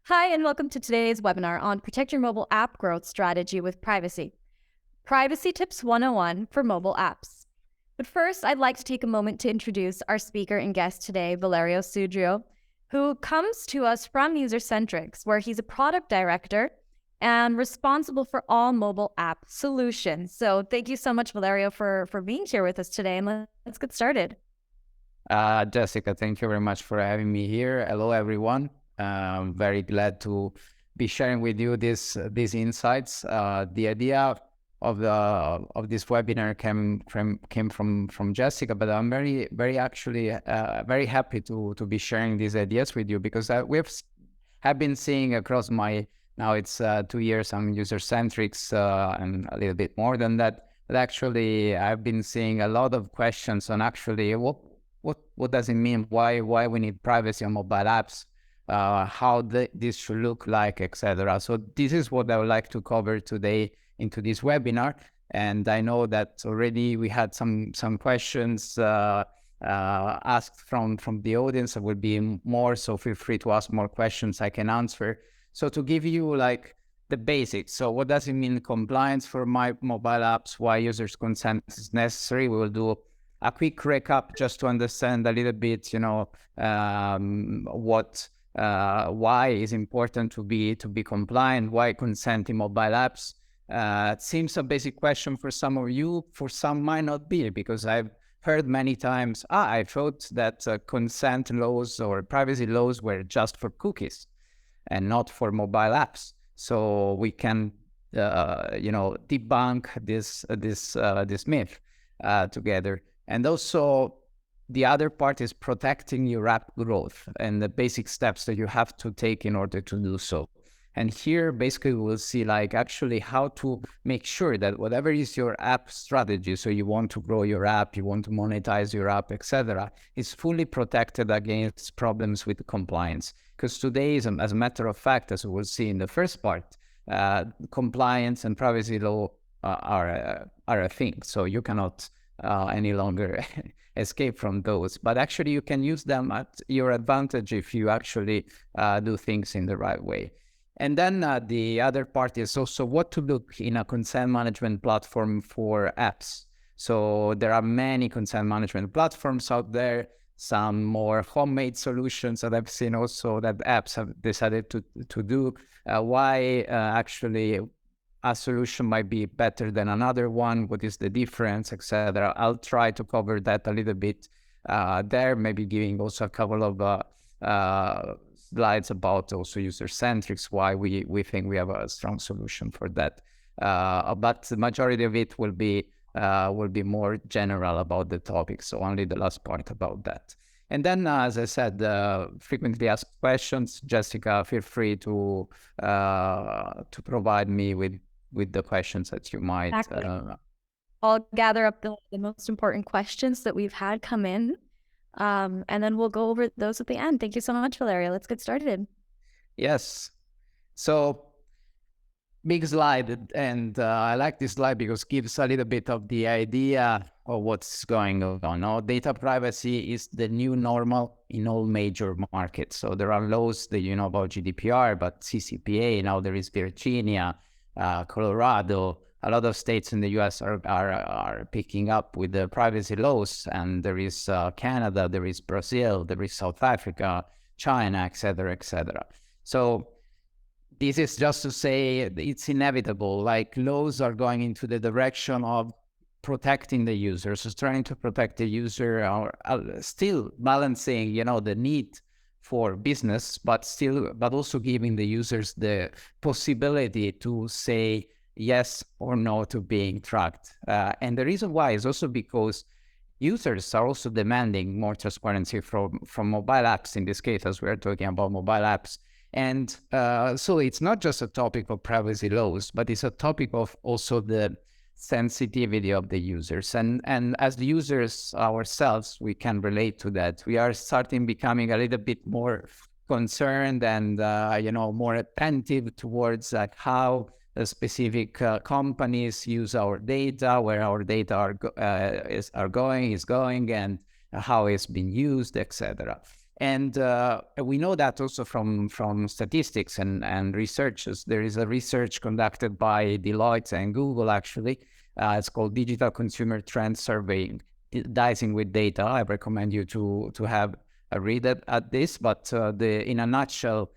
Hi, and welcome to today's webinar on Protect Your Mobile App Growth Strategy with Privacy. Privacy Tips 101 for mobile apps. But first, I'd like to take a moment to introduce our speaker and guest today, Valerio Sudrio, who comes to us from User-Centrics, where he's a product director and responsible for all mobile app solutions. So thank you so much, Valerio, for being here with us today, and let's get started. Jessica, thank you very much for having me here. Hello, everyone. Very glad to be sharing with you these insights. The idea of this webinar came from Jessica, but I'm very very happy to be sharing these ideas with you because have been seeing across my now it's 2 years I'm User-Centrics and a little bit more than that. But actually, I've been seeing a lot of questions on actually what does it mean? Why we need privacy on mobile apps? How this should look like, etc. So this is what I would like to cover today into this webinar. And I know that already we had some questions asked from the audience. There will be more, so feel free to ask more questions I can answer. So to give you like the basics. So what does it mean compliance for my mobile apps? Why users' consent is necessary? We will do a quick recap just to understand a little bit, why is important to be compliant, why consent in mobile apps. It seems a basic question for some of you, for some might not be, because I've heard many times, I thought that consent laws or privacy laws were just for cookies and not for mobile apps. So we can, debunk this myth together. And also, the other part is protecting your app growth and the basic steps that you have to take in order to do so. And here, basically, we'll see like actually how to make sure that whatever is your app strategy, so you want to grow your app, you want to monetize your app, etc., is fully protected against problems with compliance. Because today, as a matter of fact, as we will see in the first part, compliance and privacy law are a thing. So you cannot any longer escape from those, but actually you can use them at your advantage if you actually do things in the right way. And then the other part is also what to look in a consent management platform for apps. So there are many consent management platforms out there, some more homemade solutions that I've seen also that apps have decided to do. Why actually a solution might be better than another one, what is the difference, etc. I'll try to cover that a little bit there, maybe giving also a couple of slides about also User-Centrics, why we think we have a strong solution for that. But the majority of it will be more general about the topic, so only the last part about that. And then, as I said, frequently asked questions. Jessica, feel free to provide me with the questions that you might. Exactly. I'll gather up the most important questions that we've had come in, and then we'll go over those at the end. Thank you so much, Valeria. Let's get started. Yes. So big slide, and I like this slide because it gives a little bit of the idea of what's going on. Now, data privacy is the new normal in all major markets. So there are laws that you know about GDPR, but CCPA, now there is Virginia, Colorado, a lot of states in the US are picking up with the privacy laws, and there is Canada, there is Brazil, there is South Africa, China, etc., etc. So this is just to say it's inevitable, like laws are going into the direction of protecting the user. So trying to protect the user, or still balancing, the need for business, but also giving the users the possibility to say yes or no to being tracked. And the reason why is also because users are also demanding more transparency from mobile apps, in this case, as we're talking about mobile apps. And so it's not just a topic of privacy laws, but it's a topic of also the sensitivity of the users. And as the users ourselves, we can relate to that. We are starting becoming a little bit more concerned and, more attentive towards how specific companies use our data, where our data is going, and how it's being used, etc. And we know that also from statistics and researches. There is a research conducted by Deloitte and Google, actually. It's called Digital Consumer Trend Surveying, Dicing with Data. I recommend you to have a read at this. But in a nutshell,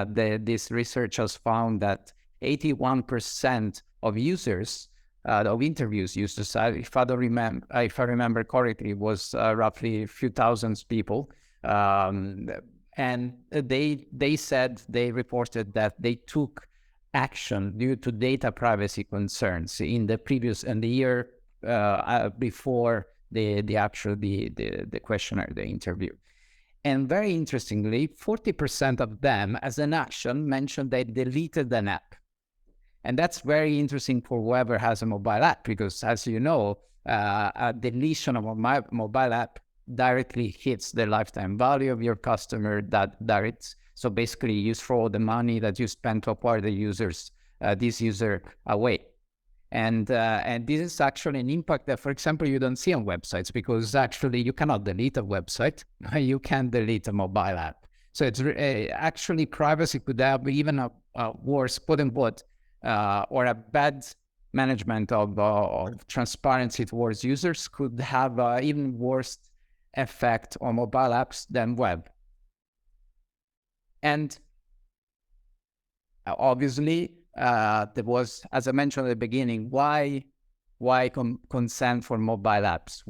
this research has found that 81% of users of interviews used to say, if I remember correctly, it was roughly a few thousands people. And they said, they reported that they took action due to data privacy concerns in the year before the questionnaire, the interview. And very interestingly, 40% of them, as an action, mentioned they deleted an app. And that's very interesting for whoever has a mobile app, because as you know, a deletion of a mobile app directly hits the lifetime value of your customer. So basically you throw the money that you spent to acquire this user away. And this is actually an impact that, for example, you don't see on websites, because actually you cannot delete a website. You can delete a mobile app. So it's actually privacy could have even a worse, quote unquote, or a bad management of transparency towards users could have even worse effect on mobile apps than web. And obviously, there was, as I mentioned at the beginning, why consent for mobile apps?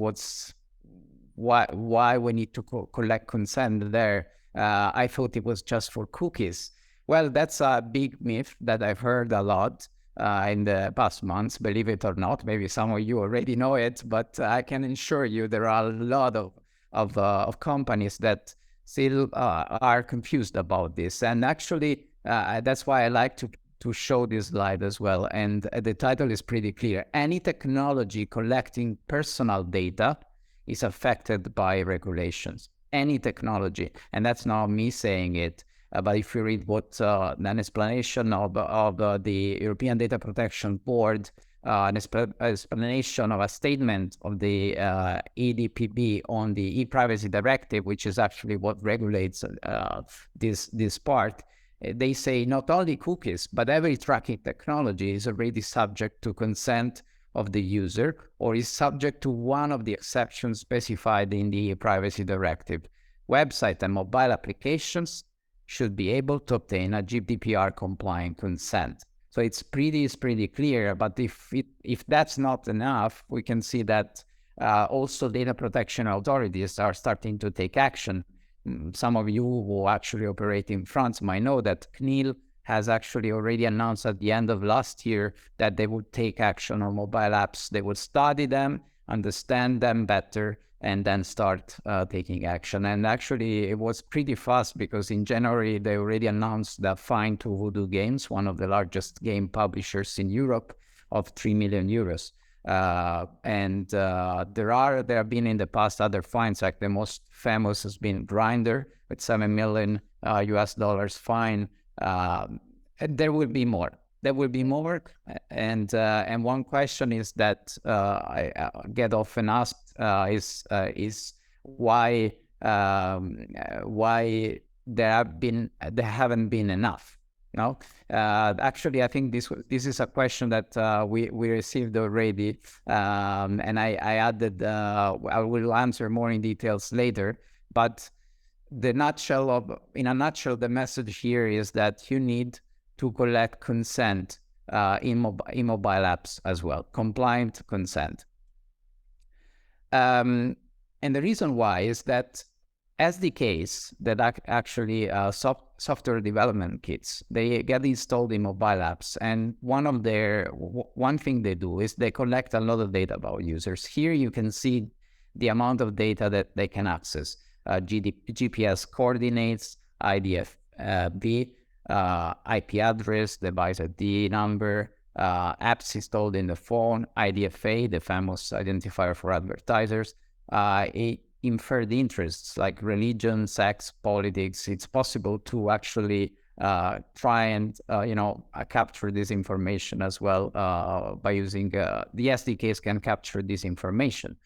Why we need to collect consent there? I thought it was just for cookies. Well, that's a big myth that I've heard a lot in the past months, believe it or not. Maybe some of you already know it, but I can assure you there are a lot of companies that still are confused about this. And actually, that's why I like to show this slide as well. And the title is pretty clear. Any technology collecting personal data is affected by regulations. Any technology. And that's not me saying it. But if you read what an explanation of the European Data Protection Board, an explanation of a statement of the EDPB on the e-privacy directive, which is actually what regulates this part, they say not only cookies, but every tracking technology is already subject to consent of the user, or is subject to one of the exceptions specified in the e-privacy directive. Website and mobile applications should be able to obtain a GDPR compliant consent. So it's pretty clear. But if that's not enough, we can see that also data protection authorities are starting to take action. Some of you who actually operate in France might know that CNIL has actually already announced at the end of last year that they would take action on mobile apps. They would study them, understand them better, and then start taking action. And actually, it was pretty fast, because in January, they already announced the fine to Voodoo Games, one of the largest game publishers in Europe, of 3 million euros. There have been in the past other fines, like the most famous has been Grindr, with $7 million US dollars fine. And there will be more. There will be more. And one question is that I get often asked is why there haven't been enough. No, actually, I think this is a question that we received already, and I added. I will answer more in details later. But in a nutshell, the message here is that you need to collect consent in mobile apps as well, compliant consent. And the reason why is that SDKs that actually software development kits, they get installed in mobile apps, and one thing they do is they collect a lot of data about users. Here you can see the amount of data that they can access: GPS coordinates, IDFB, IP address, device ID number, apps installed in the phone, IDFA, the famous identifier for advertisers, inferred interests like religion, sex, politics. It's possible to actually try and capture this information as well by using the SDKs can capture this information.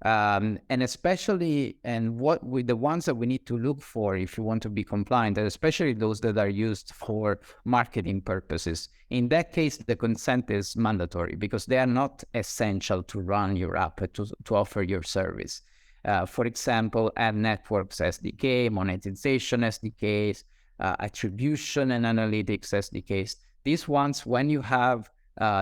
And especially, and what with the ones that we need to look for if you want to be compliant, and especially those that are used for marketing purposes. In that case, the consent is mandatory because they are not essential to run your app, to offer your service. For example, ad networks SDK, monetization SDKs, attribution and analytics SDKs. These ones, when you have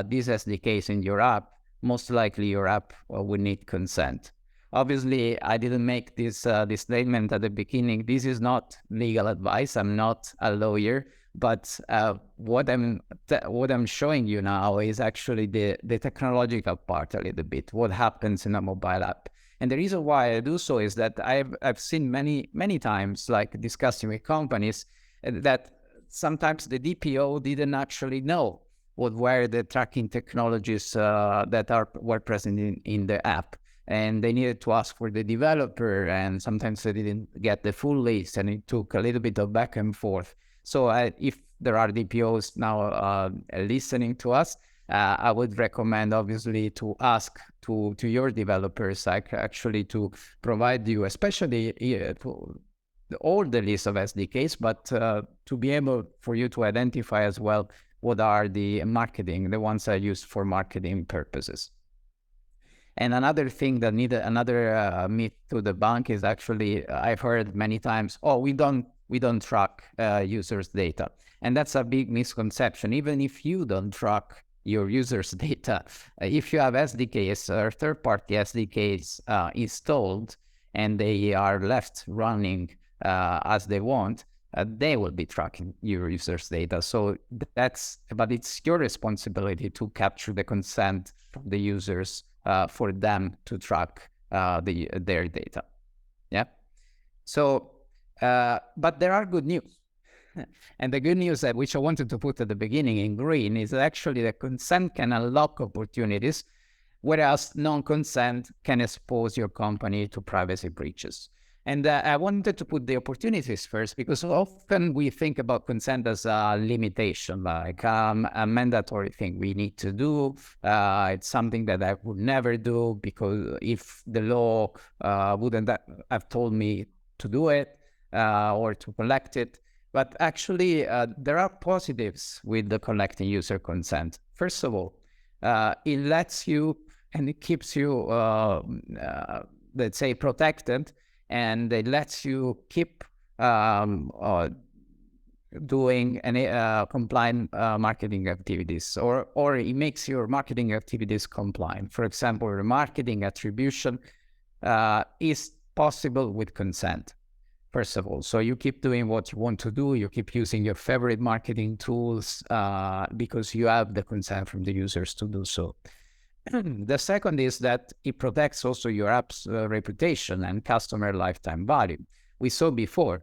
these SDKs in your app, most likely your app will need consent. Obviously, I didn't make this statement at the beginning. This is not legal advice. I'm not a lawyer, but what I'm showing you now is actually the technological part a little bit. What happens in a mobile app, and the reason why I do so is that I've seen many times, like discussing with companies, that sometimes the DPO didn't actually know what were the tracking technologies that were present in the app. And they needed to ask for the developer, and sometimes they didn't get the full list, and it took a little bit of back and forth. So if there are DPOs now listening to us, I would recommend, obviously, to ask to your developers actually to provide you, especially all the list of SDKs, but to be able for you to identify as well what are the ones that are used for marketing purposes. And another thing that another myth to debunk is actually, I've heard many times, oh, we don't track users' data. And that's a big misconception. Even if you don't track your users' data, if you have SDKs or third-party SDKs installed and they are left running as they want, they will be tracking your users' data. So but it's your responsibility to capture the consent from the users for them to track their data. Yeah. So, but there are good news. And the good news which I wanted to put at the beginning in green is that actually the consent can unlock opportunities, whereas non-consent can expose your company to privacy breaches. And I wanted to put the opportunities first, because often we think about consent as a limitation, like a mandatory thing we need to do. It's something that I would never do because if the law wouldn't have told me to do it or to collect it. But actually, there are positives with the collecting user consent. First of all, it lets you and it keeps you, let's say, protected, and it lets you keep doing any compliant marketing activities, or it makes your marketing activities compliant. For example, remarketing attribution is possible with consent, first of all. So you keep doing what you want to do, you keep using your favorite marketing tools because you have the consent from the users to do so. The second is that it protects also your app's reputation and customer lifetime value. We saw before,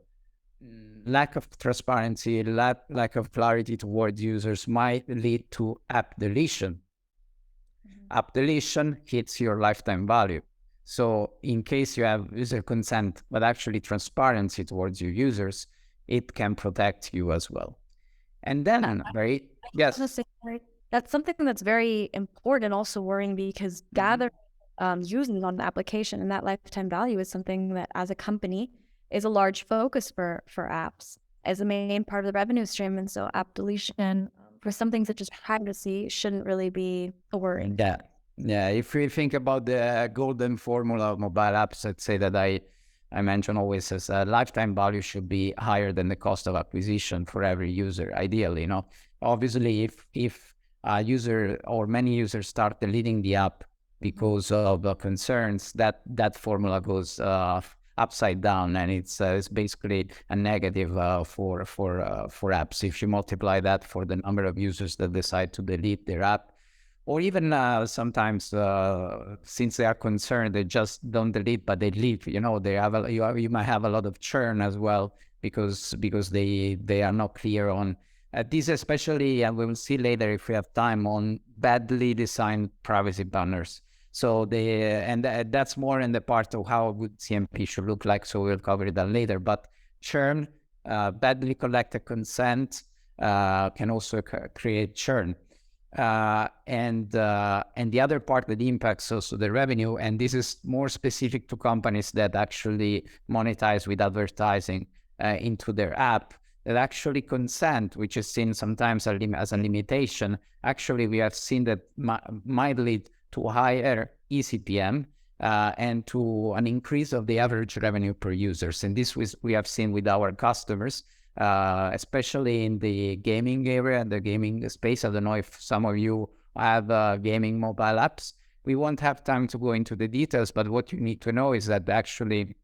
lack of transparency, lack of clarity towards users might lead to app deletion. App deletion hits your lifetime value. So in case you have user consent, but actually transparency towards your users, it can protect you as well. And then, yes. That's something that's very important, also worrying, because gathering users on the application and that lifetime value is something that, as a company, is a large focus for apps as a main part of the revenue stream. And so app deletion for something such as privacy shouldn't really be a worry. Yeah. If we think about the golden formula of mobile apps, let's say that I mention always as lifetime value should be higher than the cost of acquisition for every user, ideally. Obviously, if a user or many users start deleting the app because of concerns, that formula goes upside down, and it's basically a negative for apps. If you multiply that for the number of users that decide to delete their app, or even sometimes since they are concerned, they just don't delete, but they leave. They have you might have a lot of churn as well because they are not clear on this, especially, and we will see later if we have time, on badly designed privacy banners. So that's more in the part of how a good CMP should look like. So we'll cover that later. But churn, badly collected consent can also create churn. And the other part that impacts also the revenue, and this is more specific to companies that actually monetize with advertising into their app, that actually consent, which is seen sometimes as a limitation. Actually, we have seen that might lead to higher eCPM and to an increase of the average revenue per users. And this we have seen with our customers, especially in the gaming area and the gaming space. I don't know if some of you have gaming mobile apps. We won't have time to go into the details, but what you need to know is that actually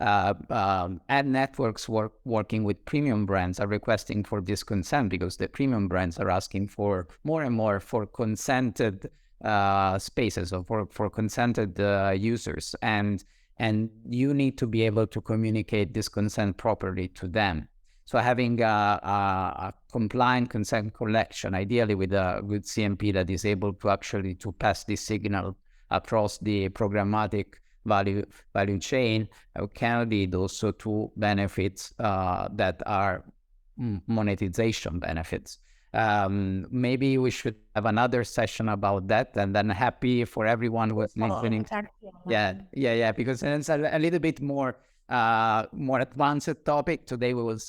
ad networks working with premium brands are requesting for this consent, because the premium brands are asking for more and more for consented spaces, or for consented users, and you need to be able to communicate this consent properly to them. So having a compliant consent collection, ideally with a good CMP that is able to actually to pass this signal across the programmatic value chain, can lead also to benefits that are monetization benefits. Maybe we should have another session about that, and then happy for everyone who is listening. Yeah, because it's a little bit more advanced topic. Today we will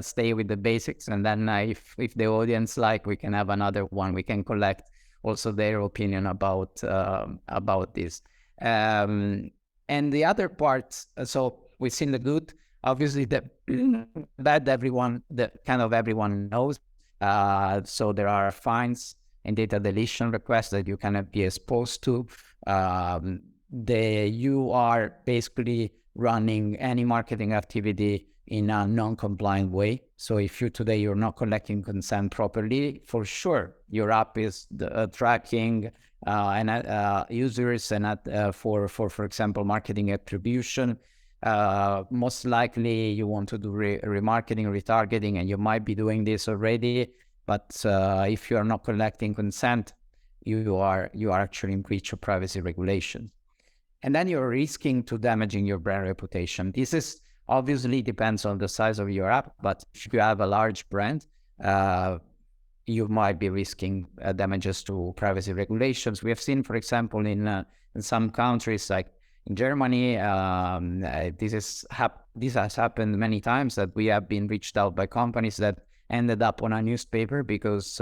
stay with the basics, and then if the audience we can have another one. We can collect also their opinion about this. And the other part, so we've seen the good, obviously the bad, everyone knows. So there are fines and data deletion requests that you cannot be exposed to. You are basically running any marketing activity in a non-compliant way. So if you're not collecting consent properly, for sure your app is tracking users, and for example marketing attribution. Most likely you want to do remarketing, retargeting, and you might be doing this already. But if you are not collecting consent, you are actually in breach of privacy regulations. And then you're risking to damaging your brand reputation. This is obviously depends on the size of your app, but if you have a large brand, you might be risking damages to privacy regulations. We have seen, for example, in some countries like in Germany, this has happened many times, that we have been reached out by companies that ended up on a newspaper because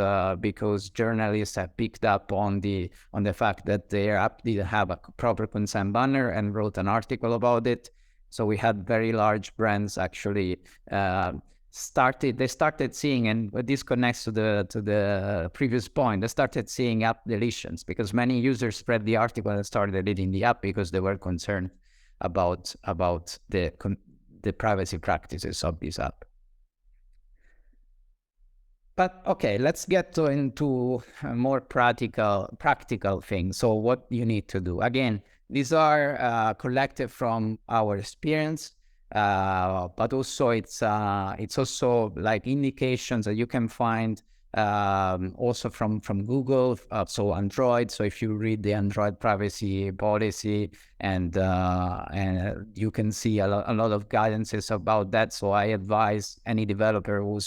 journalists have picked up on the fact that their app didn't have a proper consent banner and wrote an article about it. So we had very large brands actually started seeing, and this connects to the previous point, they started seeing app deletions, because many users read the article and started deleting the app because they were concerned about the privacy practices of this app. But okay, let's get into more practical things. So what you need to do. Again, these are collected from our experience, but also it's also like indications that you can find also from Google. So Android. So if you read the Android privacy policy, and you can see a lot of guidances about that. So I advise any developer who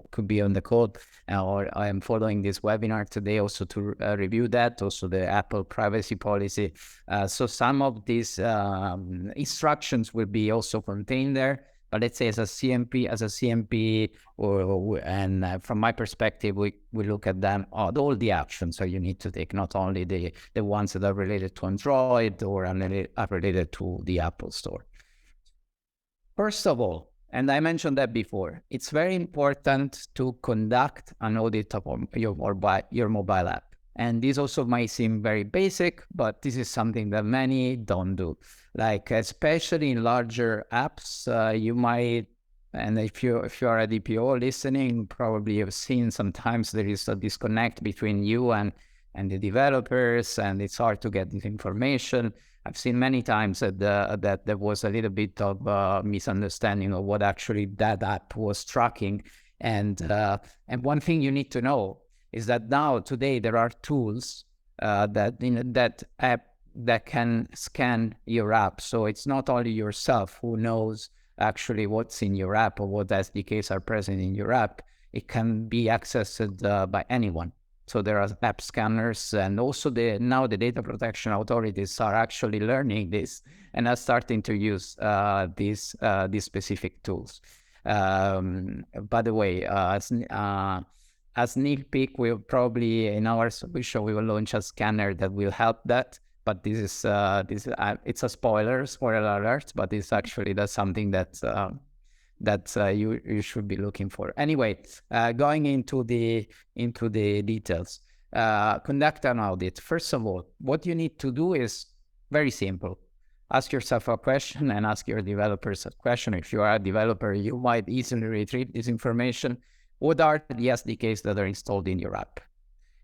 could be on the code, or I am following this webinar today, also to review that, also the Apple privacy policy. So some of these instructions will be also contained there. But let's say as a CMP, and from my perspective, we look at them, all the actions. So you need to take not only the ones that are related to Android or are related to the Apple Store. First of all, and I mentioned that before, it's very important to conduct an audit of your mobile app. And this also might seem very basic, but this is something that many don't do. Like, especially in larger apps, you might, and if you are a DPO listening, probably you've seen sometimes there is a disconnect between you and the developers, and it's hard to get this information. I've seen many times that there was a little bit of misunderstanding of what actually that app was tracking. And one thing you need to know is that now today there are tools that can scan your app. So it's not only yourself who knows actually what's in your app or what SDKs are present in your app. It can be accessed by anyone. So there are app scanners, and also now the data protection authorities are actually learning this and are starting to use these specific tools. By the way, as sneak peek, we'll probably in our solution we will launch a scanner that will help that. But this is it's a spoiler alert. But it's actually that's something that you should be looking for. Anyway, going into the details, conduct an audit. First of all, what you need to do is very simple. Ask yourself a question and ask your developers a question. If you are a developer, you might easily retrieve this information. What are the SDKs that are installed in your app,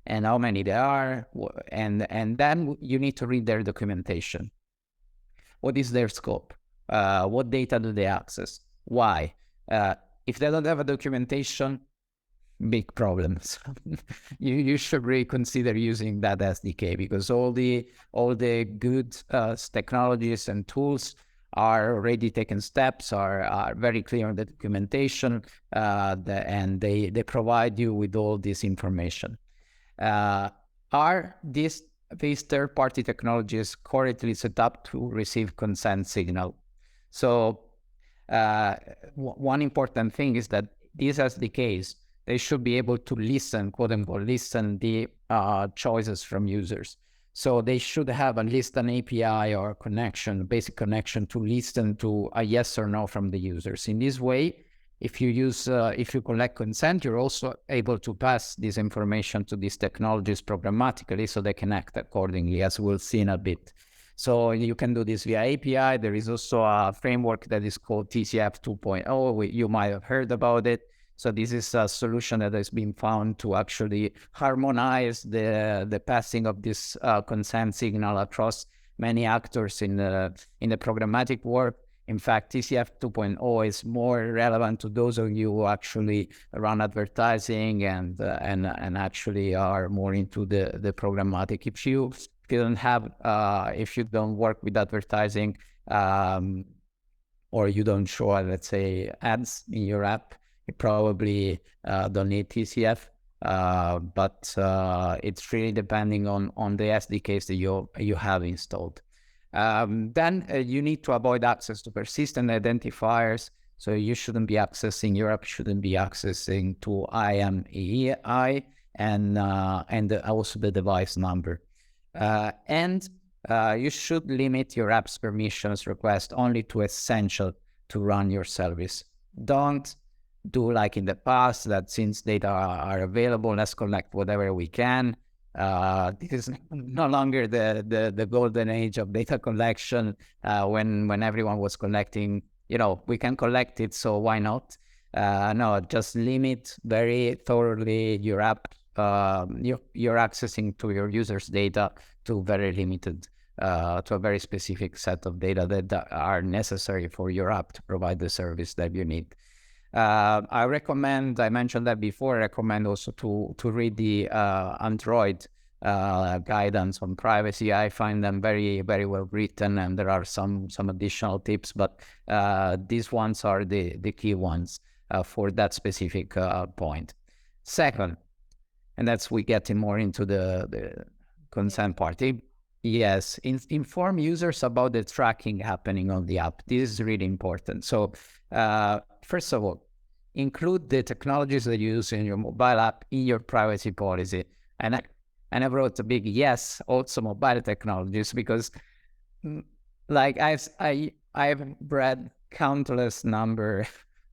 and how many there are? And then you need to read their documentation. What is their scope? What data do they access? Why? If they don't have a documentation, big problems. you should reconsider using that SDK, because all the good technologies and tools are already taken steps, are very clear on the documentation, and they provide you with all this information. Are these third-party technologies correctly set up to receive consent signal? So one important thing is that these SDKs, they should be able to listen, quote unquote, listen the choices from users. So they should have at least an API or connection, basic connection, to listen to a yes or no from the users. In this way, if you collect consent, you're also able to pass this information to these technologies programmatically, so they can act accordingly, as we'll see in a bit. So you can do this via API. There is also a framework that is called TCF 2.0. You might have heard about it. So this is a solution that has been found to actually harmonize the passing of this consent signal across many actors in the programmatic world. In fact, TCF 2.0 is more relevant to those of you who actually run advertising and actually are more into the programmatic. If you don't have, if you don't work with advertising, or you don't show, let's say, ads in your app, you probably don't need TCF, but it's really depending on the SDKs that you have installed. Then you need to avoid access to persistent identifiers. So you shouldn't be accessing, your app shouldn't be accessing to IMEI and also the device number. And you should limit your app's permissions request only to essential to run your service. Don't do like in the past, that since data are available, let's collect whatever we can. This is no longer the golden age of data collection, when everyone was collecting, we can collect it, so why not? No, just limit very thoroughly your app, you're accessing to your users' data to very limited, to a very specific set of data that are necessary for your app to provide the service that you need. I recommend, I mentioned that before, I recommend also to read the Android guidance on privacy. I find them very, very well written, and there are some additional tips, but these ones are the key ones for that specific point. Second, and that's we getting more into the consent part. Yes, inform users about the tracking happening on the app. This is really important. So first of all, include the technologies that you use in your mobile app in your privacy policy. And I wrote a big yes, also mobile technologies, because like I've read countless number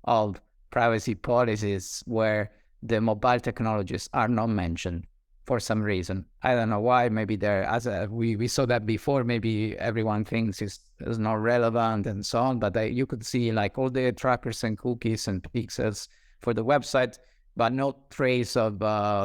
of privacy policies where the mobile technologies are not mentioned for some reason. I don't know why. Maybe we saw that before. Maybe everyone thinks it's not relevant and so on. But you could see like all the trackers and cookies and pixels for the website, but no trace of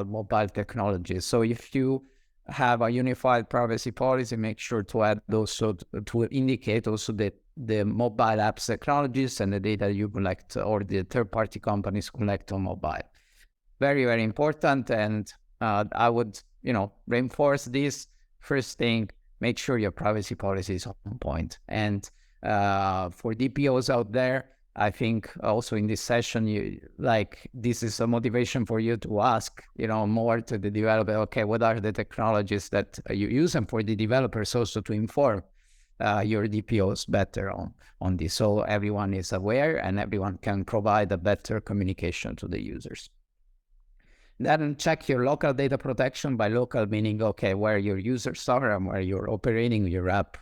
mobile technologies. So if you have a unified privacy policy, make sure to add also to indicate also the mobile apps technologies and the data you collect, or the third-party companies collect on mobile. Very, very important. And I would, reinforce this. First thing, make sure your privacy policy is on point. And for DPOs out there, I think also in this session, this is a motivation for you to ask, more to the developer. Okay, what are the technologies that you use, and for the developers also to inform your DPOs better on this, so everyone is aware and everyone can provide a better communication to the users. Then check your local data protection. By local meaning, okay, where your users are and where you're operating, your app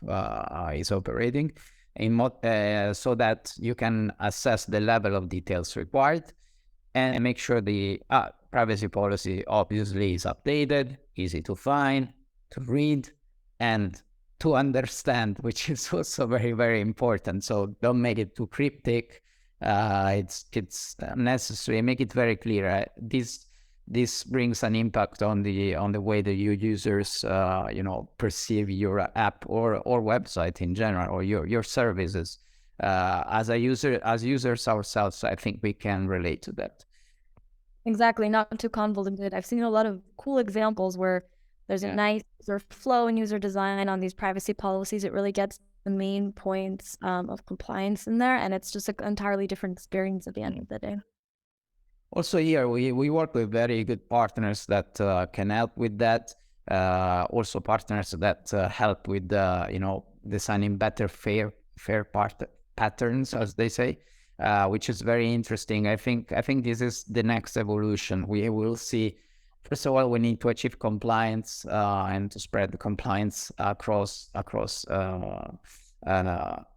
is operating, so that you can assess the level of details required and make sure the privacy policy obviously is updated, easy to find, to read, and to understand, which is also very, very important. So don't make it too cryptic. It's necessary. Make it very clear. This brings an impact on the way that your users perceive your app or website in general, or your services. As users ourselves, I think we can relate to that. Exactly, not too convoluted. I've seen a lot of cool examples where there's a nice user flow and user design on these privacy policies. It really gets the main points of compliance in there, and it's just an entirely different experience at the end of the day. Also here, we work with very good partners that can help with that. Also partners that help with, designing better fair patterns, as they say, which is very interesting. I think this is the next evolution. We will see, first of all, we need to achieve compliance and to spread the compliance across all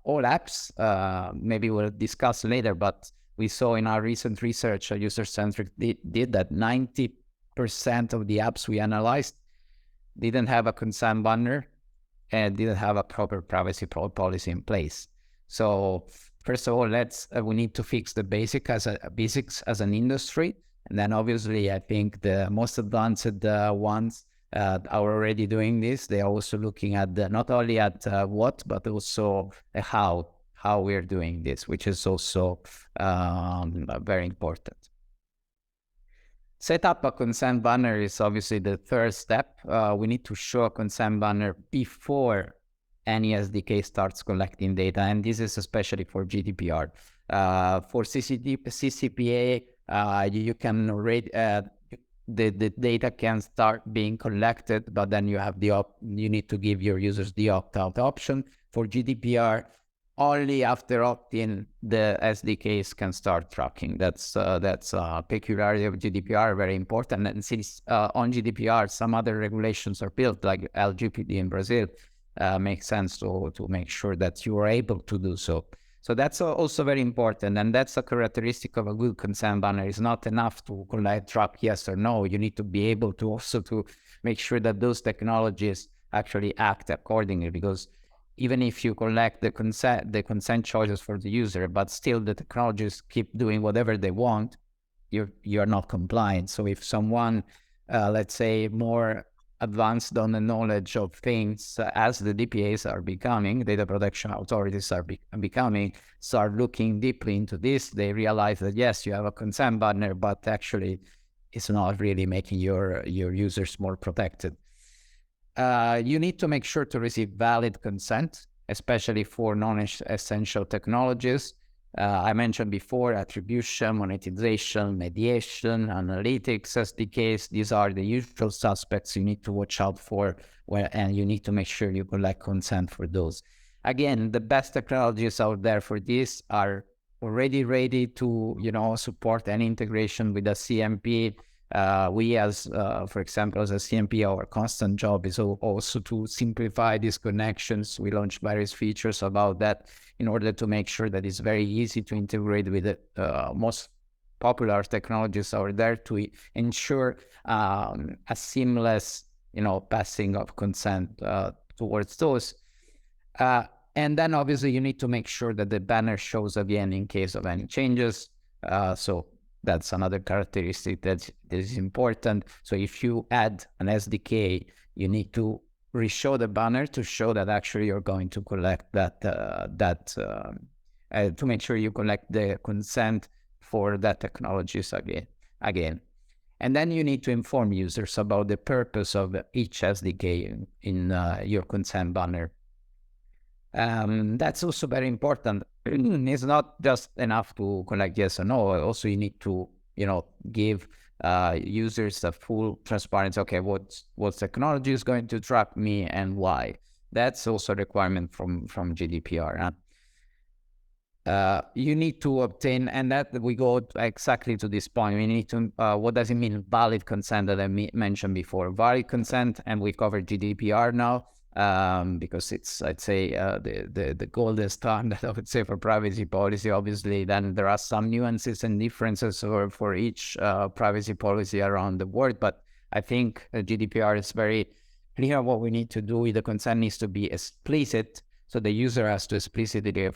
apps. Maybe we'll discuss later, but we saw in our recent research, User-Centric did that 90% of the apps we analyzed didn't have a consent banner and didn't have a proper privacy policy in place. So first of all, we need to fix the basics as an industry. And then obviously, I think the most advanced ones are already doing this. They are also looking at not only at what, but also how we're doing this, which is also very important. Set up a consent banner is obviously the third step. We need to show a consent banner before any SDK starts collecting data, and this is especially for GDPR. For CCPA, you can already the data can start being collected, but then you need to give your users the opt-out option. For GDPR, only after opt-in, the SDKs can start tracking. That's a peculiarity of GDPR, very important. And since on GDPR, some other regulations are built, like LGPD in Brazil, makes sense to make sure that you are able to do so. So that's also very important, and that's a characteristic of a good consent banner. It's not enough to track yes or no. You need to be able to also to make sure that those technologies actually act accordingly, because even if you collect the consent choices for the user, but still the technologies keep doing whatever they want, you're not compliant. So if someone, let's say, more advanced on the knowledge of things, as the DPAs are becoming, data protection authorities are becoming, start looking deeply into this, they realize that yes, you have a consent banner, but actually it's not really making your users more protected. You need to make sure to receive valid consent, especially for non-essential technologies. I mentioned before, attribution, monetization, mediation, analytics, SDKs. These are the usual suspects you need to watch out for, and you need to make sure you collect consent for those. Again, the best technologies out there for this are already ready to, support any integration with a CMP. We for example, as a CMP, our constant job is also to simplify these connections. We launched various features about that in order to make sure that it's very easy to integrate with the most popular technologies out there to ensure a seamless, passing of consent towards those. And then obviously you need to make sure that the banner shows again in case of any changes. So that's another characteristic that is important. So if you add an SDK, you need to re-show the banner to show that actually you're going to collect to make sure you collect the consent for that technologies again. And then you need to inform users about the purpose of each SDK in your consent banner. That's also very important. It's not just enough to collect yes or no. Also, you need to, give users the full transparency. Okay, what technology is going to track me and why? That's also a requirement from GDPR. You need to obtain, and that we go exactly to this point. We need to, what does it mean, valid consent that I mentioned before? Valid consent, and we cover GDPR now, because it's, I'd say, the gold standard, I would say, for privacy policy. Obviously, then there are some nuances and differences for each privacy policy around the world, but I think GDPR is very clear what we need to do. The consent needs to be explicit, so the user has to explicitly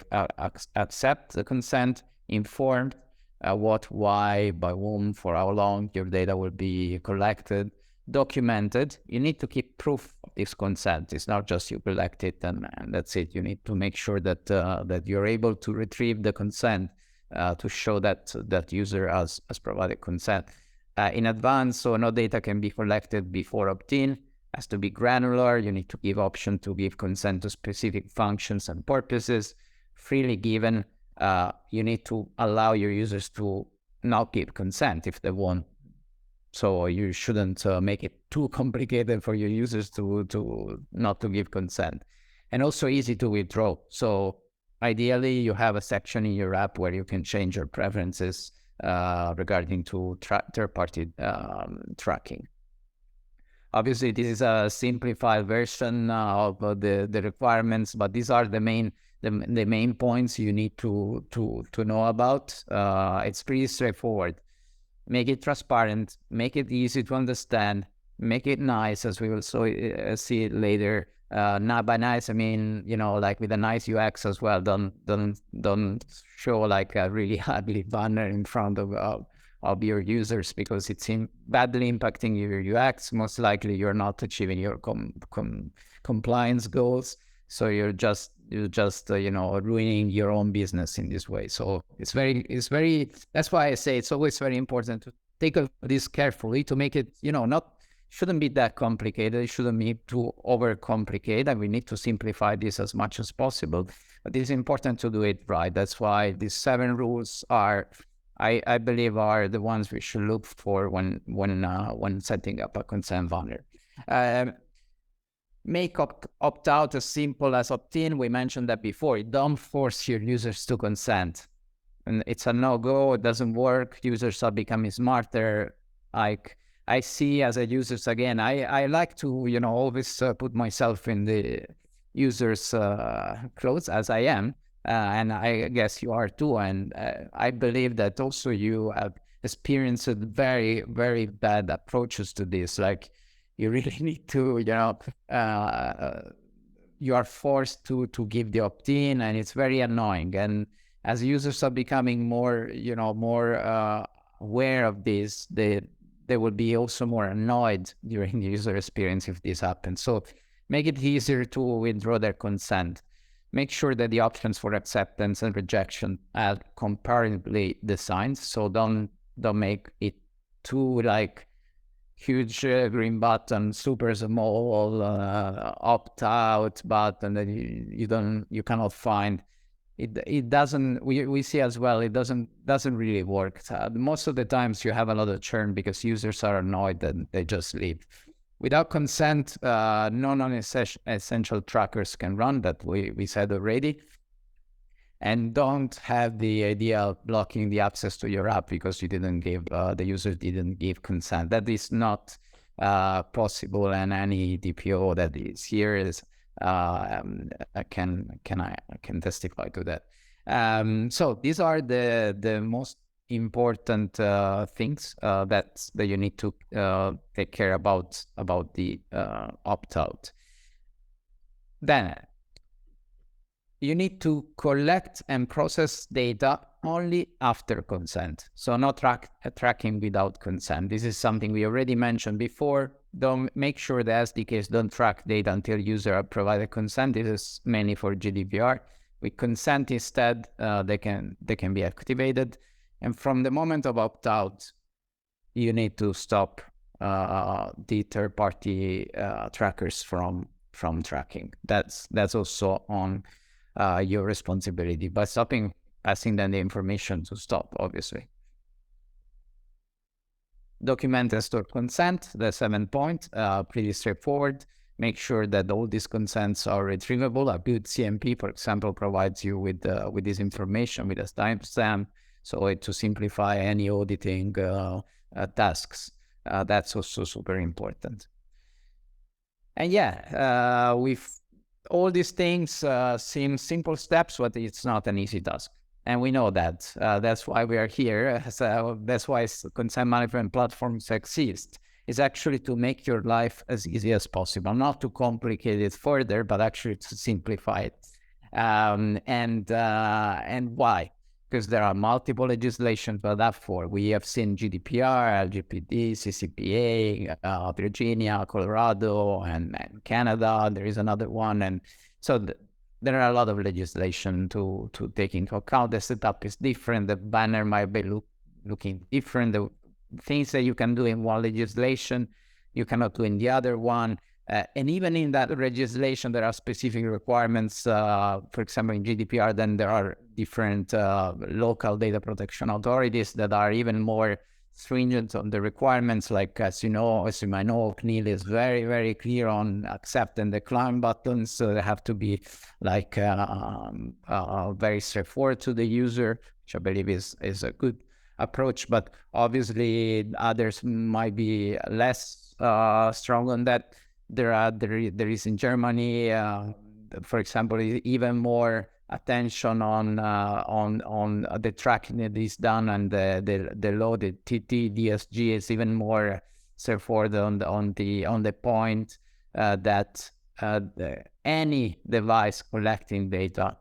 accept the consent, informed what, why, by whom, for how long your data will be collected, documented. You need to keep proof of this consent. It's not just you collect it and that's it. You need to make sure that that you're able to retrieve the consent to show that that user has provided consent in advance. So no data can be collected before opt-in. Has to be granular. You need to give option to give consent to specific functions and purposes, freely given. You need to allow your users to not give consent if they want. So you shouldn't make it too complicated for your users to not to give consent. And also easy to withdraw. So ideally, you have a section in your app where you can change your preferences regarding to third-party tracking. Obviously, this is a simplified version of the requirements, but these are the main points you need to know about. It's pretty straightforward. Make it transparent, make it easy to understand, make it nice, as we will see it later. Not by nice, I mean, like with a nice UX as well. Don't show like a really ugly banner in front of your users, because it's badly impacting your UX. Most likely you're not achieving your compliance goals. So you're just ruining your own business in this way. So it's very, that's why I say it's always very important to take this carefully, to make it, shouldn't be that complicated. It shouldn't be too overcomplicated, and we need to simplify this as much as possible. But it's important to do it right. That's why these 7 rules are, I believe, are the ones we should look for when setting up a consent banner. Make opt-out as simple as opt-in. We mentioned that before. Don't force your users to consent. And it's a no-go. It doesn't work. Users are becoming smarter. Like I see as a users, again, I like to, always put myself in the user's clothes, as I am. And I guess you are too. And I believe that also you have experienced very, very bad approaches to this. Like, you really need to, you are forced to give the opt-in, and it's very annoying. And as users are becoming more, more aware of this, they will be also more annoyed during the user experience if this happens. So make it easier to withdraw their consent. Make sure that the options for acceptance and rejection are comparably designed. So don't make it too like huge green button, super small opt-out button that you cannot find. It doesn't. We see as well. It doesn't really work. Most of the times you have a lot of churn because users are annoyed and they just leave. Without consent, no non-essential trackers can run. That we said already. And don't have the idea of blocking the access to your app because you didn't give the user didn't give consent. That is not possible, and any DPO that is here is I can testify to that. So these are the most important things that you need to take care about the opt-out. Then you need to collect and process data only after consent. So not tracking without consent. This is something we already mentioned before. Don't make sure the SDKs don't track data until user have provided consent. This is mainly for GDPR. With consent instead, they can be activated. And from the moment of opt-out, you need to stop the third-party trackers from tracking. That's also on your responsibility by stopping passing them the information to stop, obviously. Document and store consent, the 7th point, pretty straightforward. Make sure that all these consents are retrievable. A good CMP, for example, provides you with this information with a timestamp, so to simplify any auditing tasks. That's also super important. And yeah, with all these things seem simple steps, but it's not an easy task. And we know that. That's why we are here. So that's why consent management platforms exist. Is actually to make your life as easy as possible, not to complicate it further, but actually to simplify it. And why? Because there are multiple legislations to adapt for. We have seen GDPR, LGPD, CCPA, Virginia, Colorado, and Canada. There is another one, and so there are a lot of legislation to take into account. The setup is different. The banner might be looking different. The things that you can do in one legislation, you cannot do in the other one. And even in that legislation, there are specific requirements. For example, in GDPR, then there are different local data protection authorities that are even more stringent on the requirements. Like, as you might know, CNIL is very, very clear on accept and decline buttons. So they have to be like very straightforward to the user, which I believe is a good approach. But obviously, others might be less strong on that. There is in Germany, for example, even more attention on the tracking that is done, and the law, the TT DSG is even more straightforward on the point that any device collecting data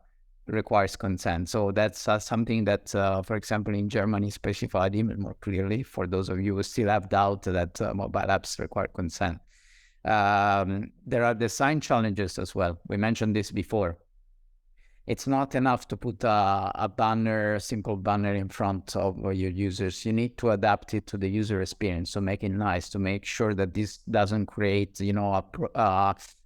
requires consent. So that's something that, for example, in Germany specified even more clearly for those of you who still have doubt that mobile apps require consent. There are design challenges as well. We mentioned this before. It's not enough to put a simple banner in front of your users. You need to adapt it to the user experience, so make it nice, to make sure that this doesn't create,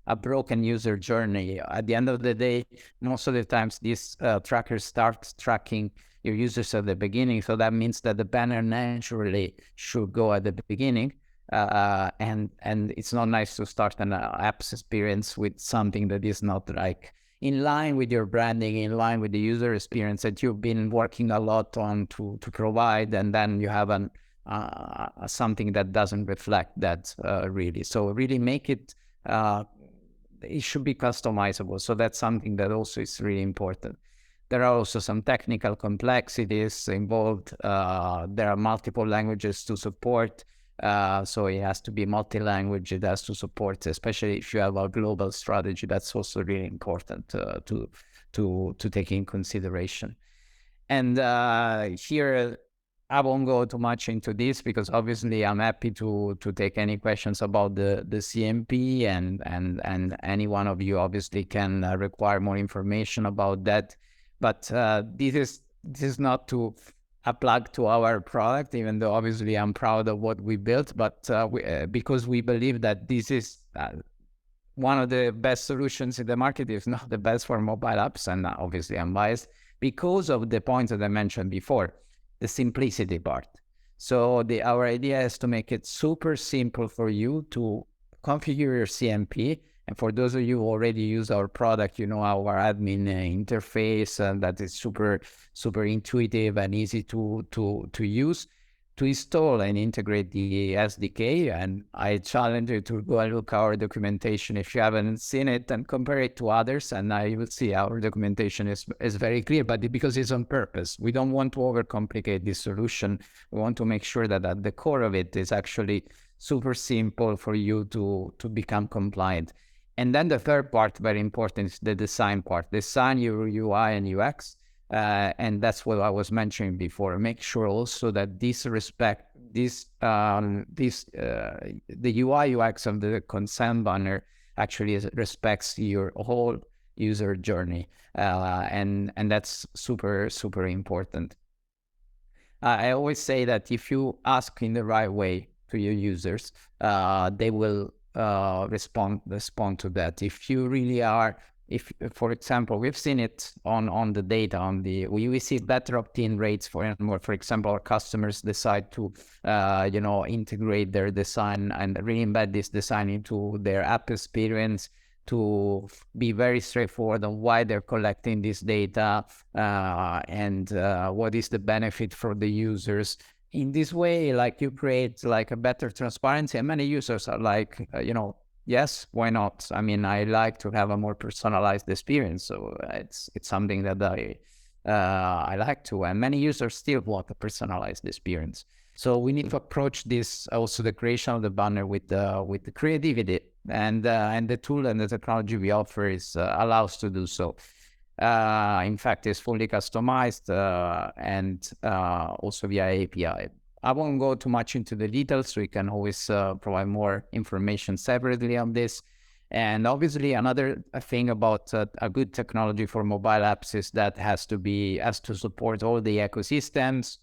a broken user journey. At the end of the day, most of the times these trackers start tracking your users at the beginning, so that means that the banner naturally should go at the beginning. And it's not nice to start an app's experience with something that is not like in line with your branding, in line with the user experience that you've been working a lot on to provide, and then you have something that doesn't reflect that really. So really make it, it should be customizable. So that's something that also is really important. There are also some technical complexities involved. There are multiple languages to support. So it has to be multi-language. It has to support, especially if you have a global strategy. That's also really important to take in consideration. And here, I won't go too much into this, because obviously I'm happy to take any questions about the CMP, and any one of you obviously can require more information about that. But this is not a plug to our product, even though obviously I'm proud of what we built, but because we believe that this is one of the best solutions in the market, if not the best for mobile apps, and obviously I'm biased because of the points that I mentioned before, the simplicity part. So our idea is to make it super simple for you to configure your CMP. And for those of you who already use our product, our admin interface, and that is super, super intuitive and easy to use, to install and integrate the SDK. And I challenge you to go and look at our documentation if you haven't seen it, and compare it to others. And you will see our documentation is very clear, but because it's on purpose. We don't want to overcomplicate this solution. We want to make sure that at the core of it is actually super simple for you to become compliant. And then the third part, very important, is the design part. Design your UI and UX. And that's what I was mentioning before. Make sure also that the UI UX of the consent banner actually respects your whole user journey. And that's super, super important. I always say that if you ask in the right way to your users, they will respond to that. If you really are if, for example, we've seen it on the data, we see better opt-in rates for example, our customers decide to integrate their design and re-embed this design into their app experience, to be very straightforward on why they're collecting this data, and what is the benefit for the users. In this way, like, you create like a better transparency, and many users are like, yes, why not? I mean, I like to have a more personalized experience, so it's something that I like to, and many users still want a personalized experience. So we need to approach this, also the creation of the banner, with the creativity, and the tool and the technology we offer is allows to do so. In fact, it's fully customized, and also via API. I won't go too much into the details, so we can always provide more information separately on this. And obviously, another thing about a good technology for mobile apps is that has to support all the ecosystems.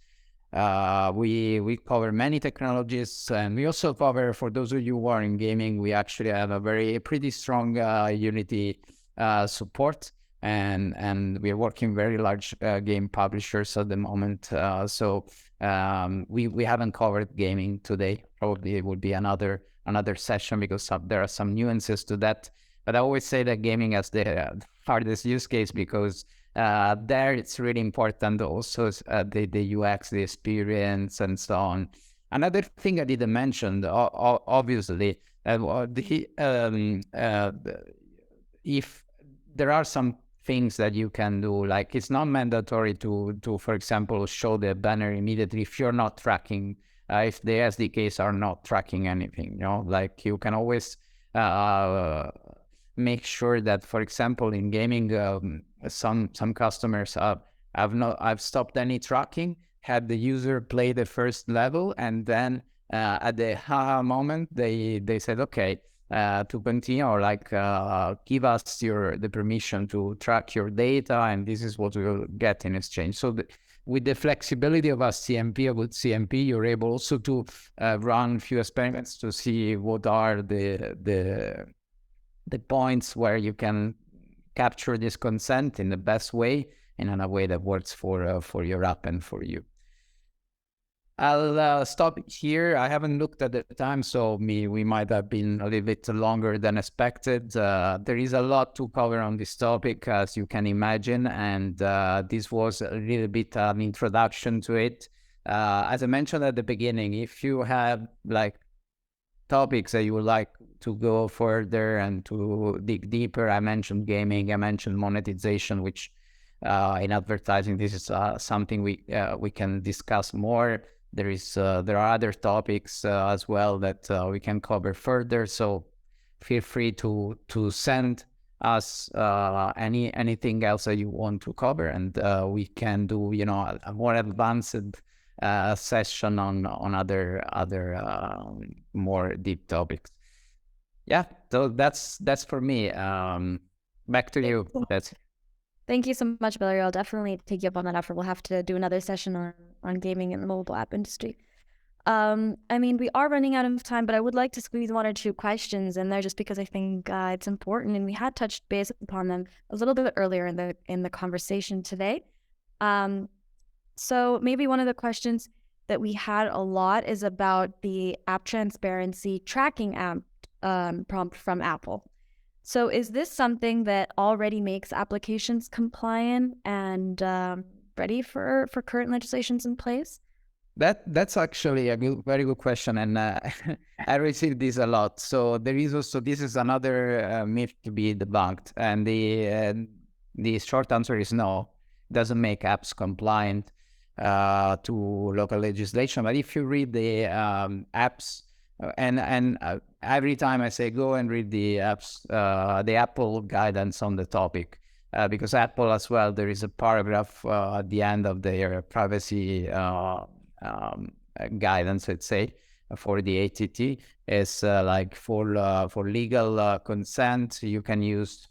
We cover many technologies, and we also cover, for those of you who are in gaming, we actually have a pretty strong Unity support. And we are working very large game publishers at the moment. So we haven't covered gaming today. Probably it would be another session, because there are some nuances to that. But I always say that gaming has the hardest use case, because there it's really important also the UX, the experience, and so on. Another thing I didn't mention, obviously, if there are some things that you can do, like, it's not mandatory to for example, show the banner immediately if you're not tracking, if the SDKs are not tracking anything, like, you can always make sure that, for example, in gaming, some customers I've stopped any tracking, had the user play the first level, and then at the moment they said, okay, to continue, or like, give us the permission to track your data, and this is what we'll get in exchange. So with the flexibility of a good CMP, you're able also to run a few experiments to see what are the points where you can capture this consent in the best way, and in a way that works for your app and for you. I'll stop here. I haven't looked at the time, so we might have been a little bit longer than expected. There is a lot to cover on this topic, as you can imagine, and this was a little bit an introduction to it. As I mentioned at the beginning, if you have like topics that you would like to go further and to dig deeper, I mentioned gaming, I mentioned monetization, which in advertising, this is something we can discuss more. There are other topics as well that we can cover further. So feel free to send us anything else that you want to cover, and we can do a more advanced session on other more deep topics. Yeah, so that's for me. Back to you. Thank you so much, Valerio. I'll definitely take you up on that offer. We'll have to do another session on gaming in the mobile app industry. I mean, we are running out of time, but I would like to squeeze one or two questions in there, just because I think it's important, and we had touched base upon them a little bit earlier in the conversation today. So maybe one of the questions that we had a lot is about the app transparency tracking app prompt from Apple. So is this something that already makes applications compliant and ready for current legislations in place? That's actually a very good question, and I receive this a lot. So there is also, this is another myth to be debunked, and the short answer is no. It doesn't make apps compliant to local legislation. But if you read the apps, and every time I say go and read the apps, the Apple guidance on the topic, because Apple as well, there is a paragraph at the end of their privacy guidance, let's say, for the ATT, is like for legal consent, you can use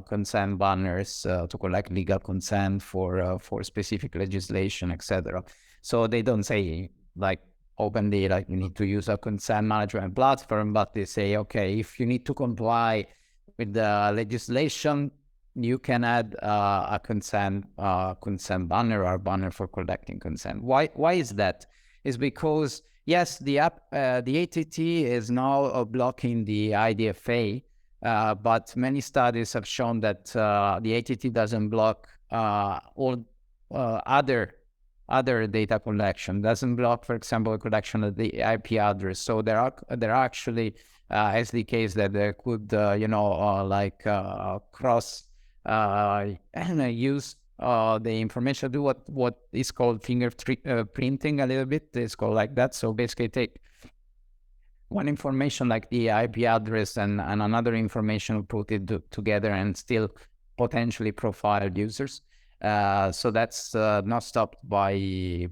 consent banners to collect legal consent for specific legislation, etc. So they don't say like openly like you need to use a consent management platform, but they say, okay, if you need to comply with the legislation, you can add a consent banner or banner for collecting consent. Why is that? Is because yes, the ATT is now blocking the IDFA, but many studies have shown that the ATT doesn't block all other data collection. Doesn't block, for example, a collection of the IP address. So there are actually SDKs that could cross and use the information, do what is called printing a little bit. It's called like that. So basically take one information like the IP address and another information, put it together and still potentially profile users. So that's not stopped by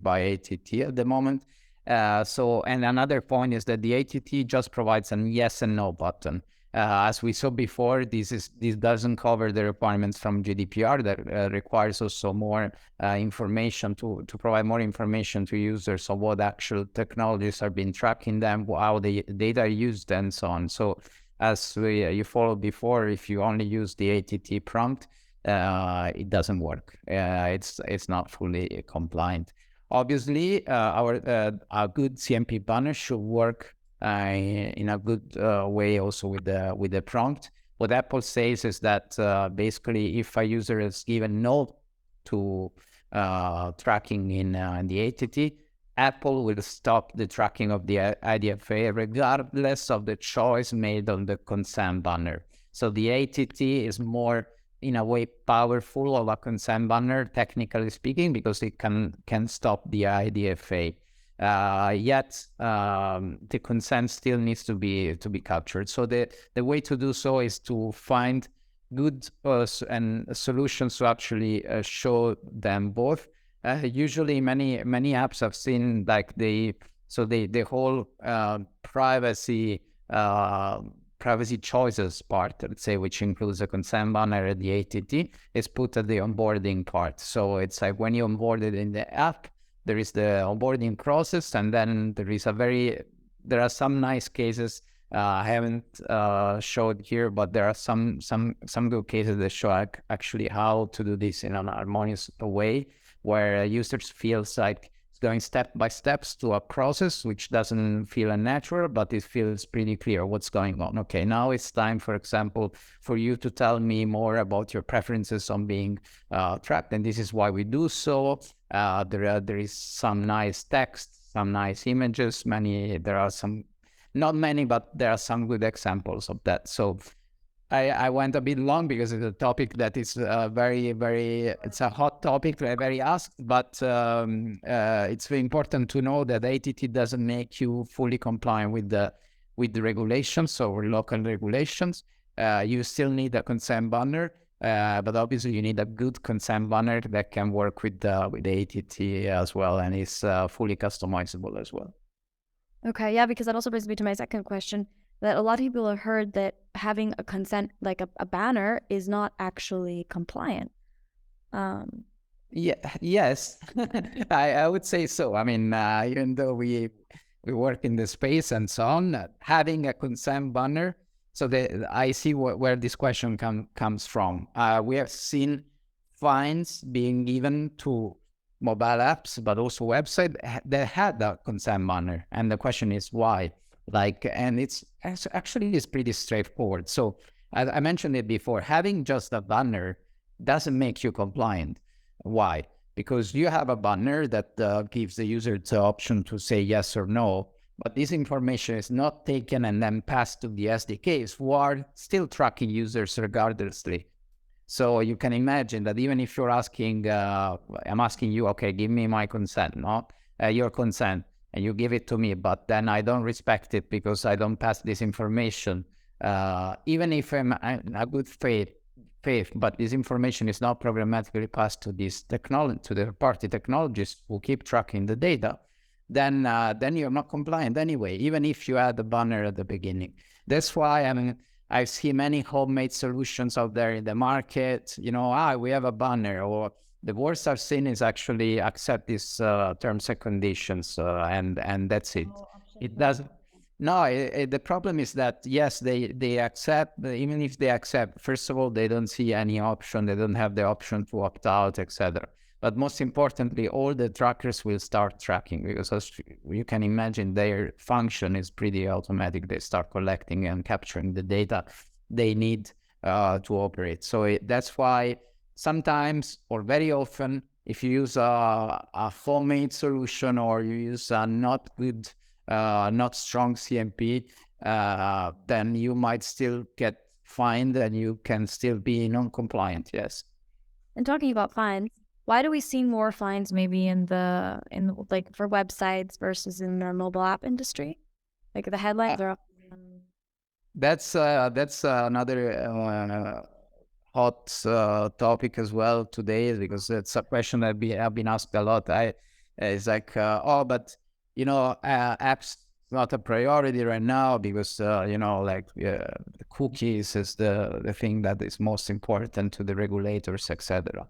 ATT at the moment. And another point is that the ATT just provides a yes and no button. As we saw before, this doesn't cover the requirements from GDPR that requires also more information to provide more information to users of what actual technologies are being tracking them, how the data are used, and so on. So as you followed before, if you only use the ATT prompt, it doesn't work. It's not fully compliant. Obviously, our good CMP banner should work in a good way also with the prompt. What Apple says is that basically, if a user is given no to tracking in the ATT, Apple will stop the tracking of the IDFA regardless of the choice made on the consent banner. So the ATT is more, in a way, powerful of a consent banner, technically speaking, because it can stop the IDFA. Yet the consent still needs to be captured. So the way to do so is to find good and solutions to actually show them both. Usually, many apps I've seen, like the whole privacy choices part, let's say, which includes a consent banner and the ATT, is put at the onboarding part. So it's like when you onboard it in the app, there is the onboarding process, and then there are some nice cases. I haven't showed here, but there are some good cases that show actually how to do this in an harmonious way, where users feels like it's going step by steps to a process which doesn't feel unnatural, but it feels pretty clear what's going on. Okay, now it's time, for example, for you to tell me more about your preferences on being tracked, and this is why we do so. There is some nice text, some nice images. There are some, not many, but there are some good examples of that. So I went a bit long because it's a topic that is it's a hot topic, very asked, but it's very important to know that ATT doesn't make you fully compliant with the regulations or local regulations. You still need a consent banner, but obviously you need a good consent banner that can work with the ATT as well, and is fully customizable as well. Okay, yeah, because that also brings me to my second question, that a lot of people have heard that having a consent, like a banner, is not actually compliant. Yes, I would say so. I mean, even though we work in the space and so on, having a consent banner, so I see where this question comes from. We have seen fines being given to mobile apps, but also website that had a consent banner, and the question is why. And it's pretty straightforward. So I mentioned it before, having just a banner doesn't make you compliant. Why? Because you have a banner that gives the user the option to say yes or no, but this information is not taken and then passed to the SDKs, who are still tracking users regardlessly. So you can imagine that even if you're asking, I'm asking you, okay, give me my consent, your consent, and you give it to me, but then I don't respect it because I don't pass this information. Even if I'm a good faith, but this information is not programmatically passed to this technology, to the party technologists who keep tracking the data, then you're not compliant anyway, even if you add the banner at the beginning. That's why I see many homemade solutions out there in the market. We have a banner, or the worst I've seen is actually accept these terms and conditions, and that's it. It doesn't. No, the problem is that, yes, they accept, but even if they accept, first of all, they don't see any option. They don't have the option to opt out, etc. But most importantly, all the trackers will start tracking, because as you can imagine, their function is pretty automatic. They start collecting and capturing the data they need to operate. So that's why sometimes, or very often, if you use a homemade solution, or you use a not good, not strong CMP, then you might still get fined and you can still be non-compliant. Yes. And talking about fines, why do we see more fines maybe in the like for websites versus in the mobile app industry? Like the headlines are. That's another hot topic as well today, because it's a question that I've been asked a lot. It's like, oh, but apps not a priority right now because the cookies is the thing that is most important to the regulators, etc.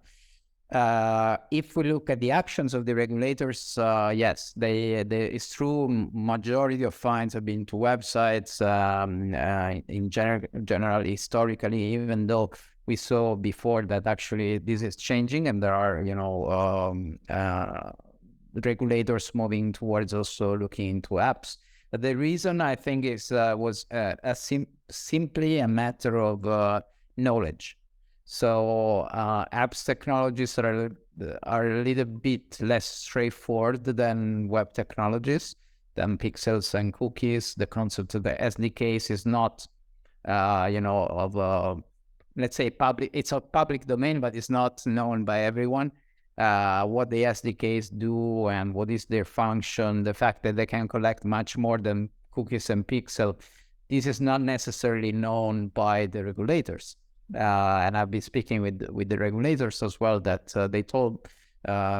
If we look at the actions of the regulators, yes, it's true. Majority of fines have been to websites. In general, historically, even though we saw before that actually this is changing, and there are regulators moving towards also looking into apps. But the reason I think was simply a matter of knowledge. So apps technologies are a little bit less straightforward than web technologies, than pixels and cookies. The concept of the SDKs is not, let's say public. It's a public domain, but it's not known by everyone. What the SDKs do and what is their function, the fact that they can collect much more than cookies and pixel, this is not necessarily known by the regulators. And I've been speaking with the regulators as well, that they told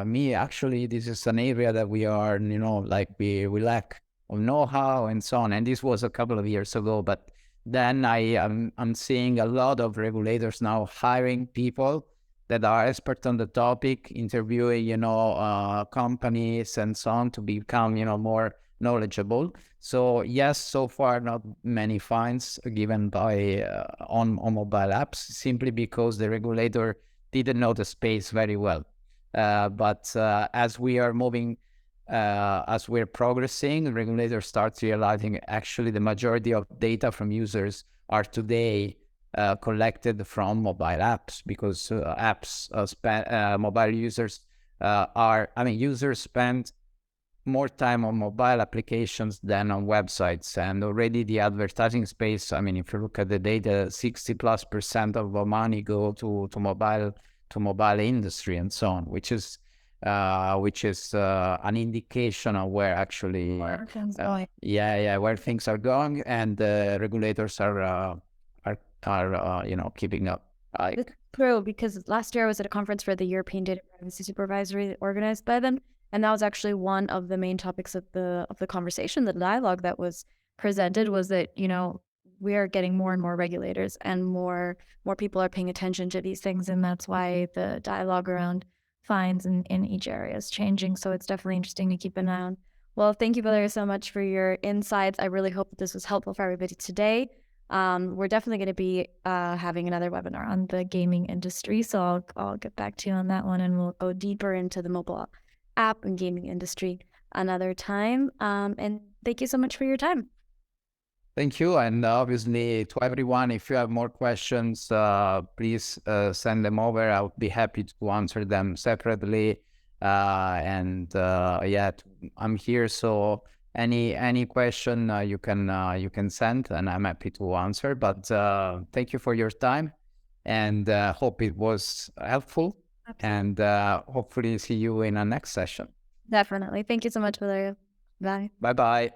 me, actually, this is an area that we are, we lack of know-how and so on. And this was a couple of years ago. But then I'm seeing a lot of regulators now hiring people that are expert on the topic, interviewing, companies and so on to become, more knowledgeable. So yes, so far not many fines given by on mobile apps, simply because the regulator didn't know the space very well. But as we are moving, as we're progressing, the regulator starts realizing actually the majority of data from users are today collected from mobile apps, because mobile users users spend more time on mobile applications than on websites. And already the advertising space, if you look at the data, 60+% of the money go to mobile industry and so on, which is an indication of where actually Where things going. where things are going, and regulators are keeping up. It's true, because last year I was at a conference for the European Data Privacy Supervisory organized by them, and that was actually one of the main topics of the conversation. The dialogue that was presented was that we are getting more and more regulators, and more people are paying attention to these things, and that's why the dialogue around fines in each area is changing. So it's definitely interesting to keep an eye on. Well, thank you, Valeria, so much for your insights. I really hope that this was helpful for everybody today. We're definitely going to be having another webinar on the gaming industry, so I'll get back to you on that one, and we'll go deeper into the mobile app and gaming industry another time. And thank you so much for your time. Thank you. And obviously to everyone, if you have more questions, please send them over. I would be happy to answer them separately. I'm here. So any question you can send, and I'm happy to answer. But thank you for your time, and hope it was helpful. Absolutely. And hopefully see you in our next session. Definitely. Thank you so much, Valeria. Bye. Bye-bye.